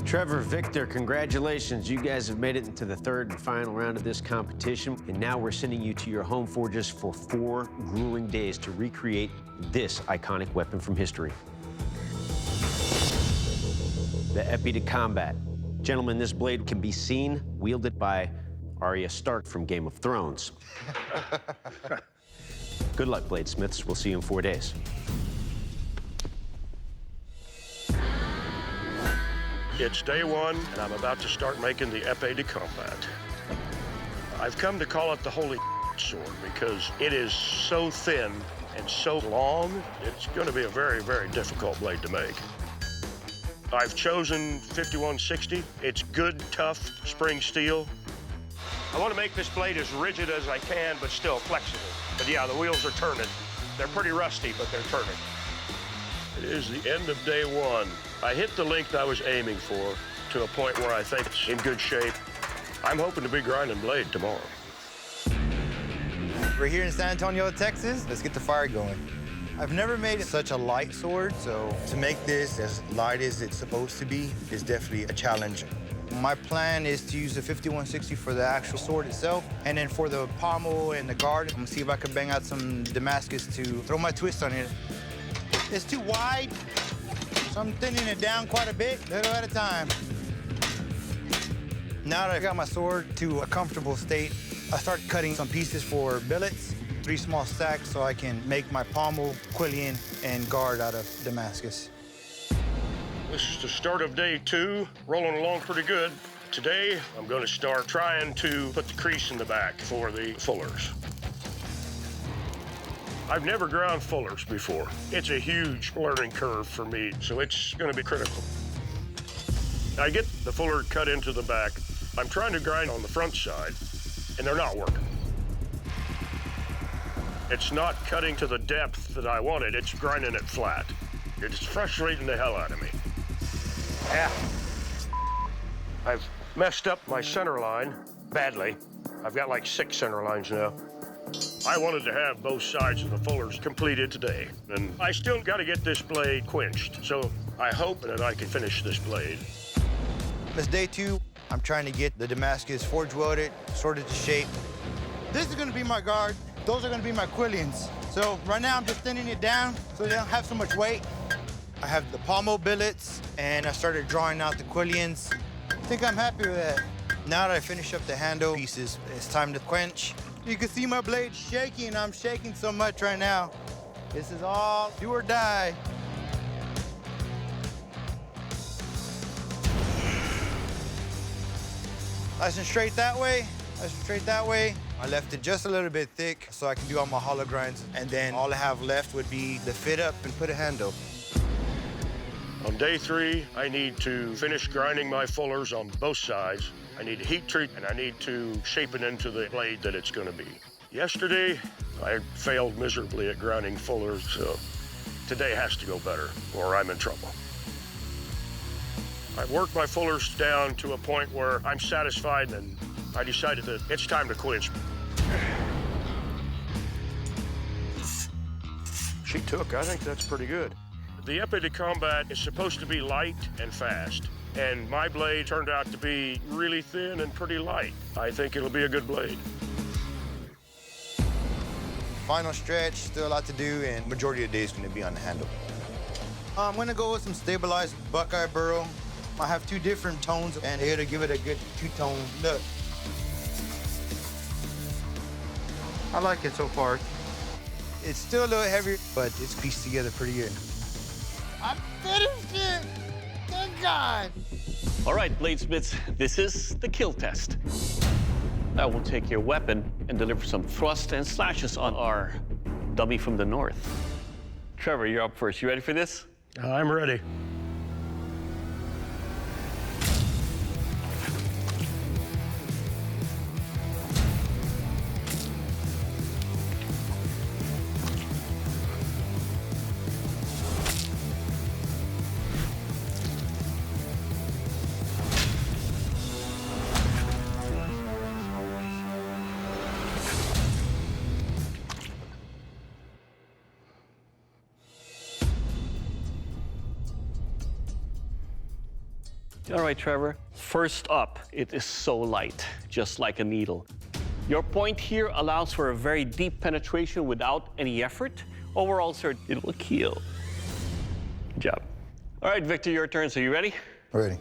Trevor, Victor, congratulations. You guys have made it into the third and final round of this competition, and now we're sending you to your home forges for 4 grueling days to recreate this iconic weapon from history. The Épée de Combat. Gentlemen, this blade can be seen wielded by Arya Stark from Game of Thrones. Good luck, bladesmiths. We'll see you in 4 days. It's day 1, and I'm about to start making the Épée de Combat. I've come to call it the holy sword because it is so thin and so long, it's going to be a very, very difficult blade to make. I've chosen 5160. It's good, tough spring steel. I want to make this blade as rigid as I can, but still flexible. But yeah, the wheels are turning. They're pretty rusty, but they're turning. It is the end of day 1. I hit the length I was aiming for to a point where I think it's in good shape. I'm hoping to be grinding blade tomorrow. We're here in San Antonio, Texas. Let's get the fire going. I've never made such a light sword, so to make this as light as it's supposed to be is definitely a challenge. My plan is to use the 5160 for the actual sword itself, and then for the pommel and the guard, I'm gonna see if I can bang out some Damascus to throw my twist on it. It's too wide, so I'm thinning it down quite a bit, little at a time. Now that I got my sword to a comfortable state, I start cutting some pieces for billets, 3 small stacks, so I can make my pommel, quillion, and guard out of Damascus. This is the start of day 2, rolling along pretty good. Today, I'm going to start trying to put the crease in the back for the fullers. I've never ground fullers before. It's a huge learning curve for me, so it's going to be critical. I get the fuller cut into the back. I'm trying to grind on the front side, and they're not working. It's not cutting to the depth that I wanted. It's grinding it flat. It's frustrating the hell out of me. Yeah. I've messed up my center line badly. I've got like 6 center lines now. I wanted to have both sides of the fullers completed today, and I still got to get this blade quenched, so I hope that I can finish this blade. It's day 2. I'm trying to get the Damascus forge welded, sorted to shape. This is gonna be my guard. Those are gonna be my quillions. So right now I'm just thinning it down so they don't have so much weight. I have the pommel billets, and I started drawing out the quillions. I think I'm happy with that. Now that I finish up the handle pieces, it's time to quench. You can see my blade shaking. I'm shaking so much right now. This is all do or die. Nice and straight that way, nice and straight that way. I left it just a little bit thick so I can do all my hollow grinds, and then all I have left would be the fit up and put a handle. On day 3, I need to finish grinding my fullers on both sides. I need to heat treat, and I need to shape it into the blade that it's gonna be. Yesterday, I failed miserably at grinding fullers, so today has to go better, or I'm in trouble. I've worked my fullers down to a point where I'm satisfied, and I decided that it's time to quench. She took, I think that's pretty good. The Épée de Combat is supposed to be light and fast, and my blade turned out to be really thin and pretty light. I think it'll be a good blade. Final stretch, still a lot to do, and majority of the day is gonna be on the handle. I'm gonna go with some stabilized Buckeye burl. I have 2 different tones, and it'll give it a good 2-tone look. I like it so far. It's still a little heavier, but it's pieced together pretty good. I finished it! Thank God! All right, bladesmiths, this is the kill test. I will take your weapon and deliver some thrust and slashes on our dummy from the north. Trevor, you're up first. You ready for this? I'm ready. All right, Trevor. First up, it is so light, just like a needle. Your point here allows for a very deep penetration without any effort. Overall, sir, it will kill. Good job. All right, Victor, your turn. So you ready? Ready.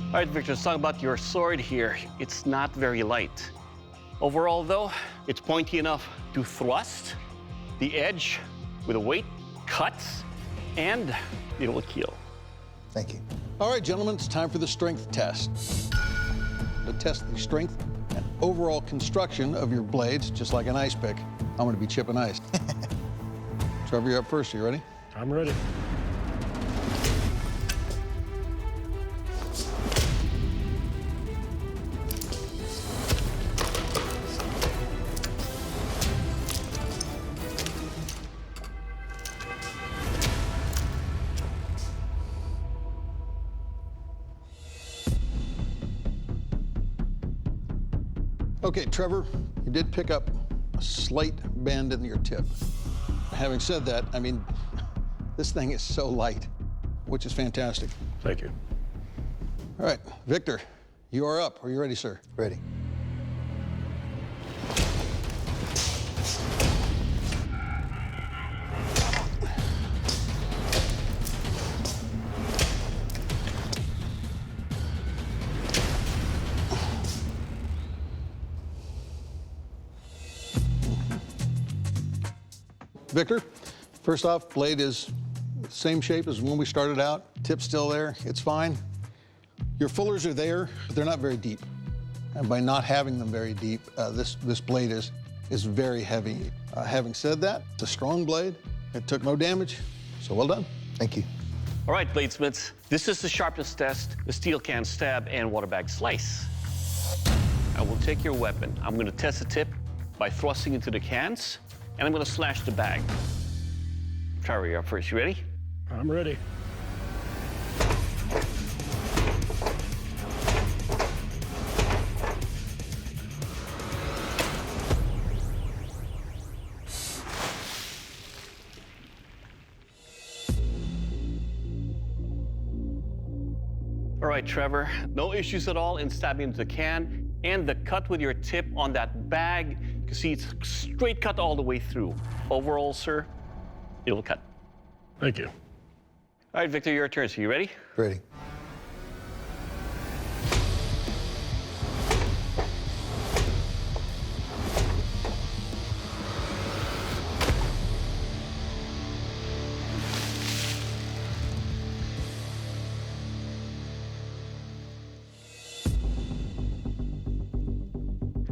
All right, Victor, let's talk about your sword here. It's not very light. Overall, though, it's pointy enough to thrust. The edge with a weight cuts, and it will kill. Thank you. All right, gentlemen, it's time for the strength test. To test the strength and overall construction of your blades, just like an ice pick, I'm going to be chipping ice. Trevor, you're up first. Are you ready? I'm ready. Okay, Trevor, you did pick up a slight bend in your tip. Having said that, I mean, this thing is so light, which is fantastic. Thank you. All right, Victor, you are up. Are you ready, sir? Ready. Victor, first off, blade is the same shape as when we started out. Tip's still there, it's fine. Your fullers are there, but they're not very deep. And by not having them very deep, this blade is very heavy. Having said that, it's a strong blade. It took no damage, so well done. Thank you. All right, bladesmiths, this is the sharpness test, the steel can stab, and water bag slice. I will take your weapon. I'm going to test the tip by thrusting into the cans, and I'm going to slash the bag. Trevor, you're up first. You ready? I'm ready. All right, Trevor, no issues at all in stabbing into the can, and the cut with your tip on that bag, you can see it's straight cut all the way through. Overall, sir, it will cut. Thank you. All right, Victor, your turn. So you ready? Ready.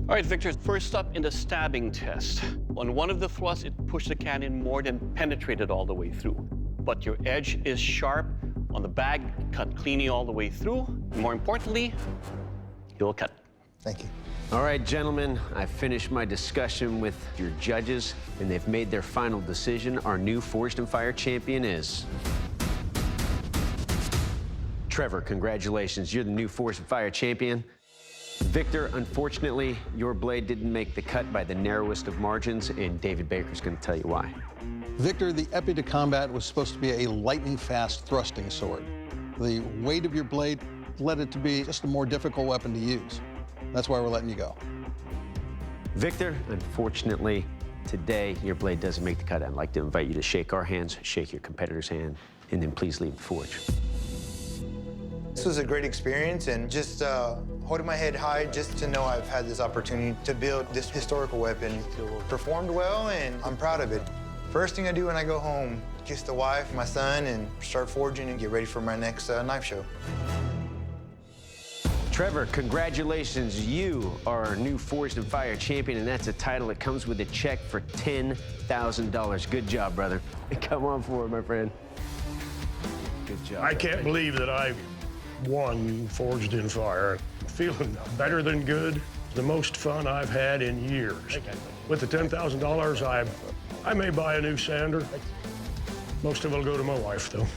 All right, Victor, first up in the stabbing test. On one of the thrusts, it pushed the can in more than penetrated all the way through. But your edge is sharp. On the bag, cut cleanly all the way through. More importantly, it will cut. Thank you. All right, gentlemen, I finished my discussion with your judges, and they've made their final decision. Our new Forged in Fire champion is Trevor. Congratulations, you're the new Forged in Fire champion. Victor, unfortunately, your blade didn't make the cut by the narrowest of margins, and David Baker's going to tell you why. Victor, the Épée de Combat was supposed to be a lightning-fast thrusting sword. The weight of your blade led it to be just a more difficult weapon to use. That's why we're letting you go. Victor, unfortunately, today your blade doesn't make the cut. I'd like to invite you to shake our hands, shake your competitor's hand, and then please leave the forge. This was a great experience, and just holding my head high just to know I've had this opportunity to build this historical weapon. Performed well, and I'm proud of it. First thing I do when I go home, kiss the wife, my son, and start forging and get ready for my next knife show. Trevor, congratulations. You are our new Forged in Fire champion, and that's a title that comes with a check for $10,000. Good job, brother. Come on forward, my friend. Good job. I can't believe that I won Forged in Fire. I'm feeling better than good. The most fun I've had in years. With the $10,000, I may buy a new sander. Most of it'll go to my wife, though.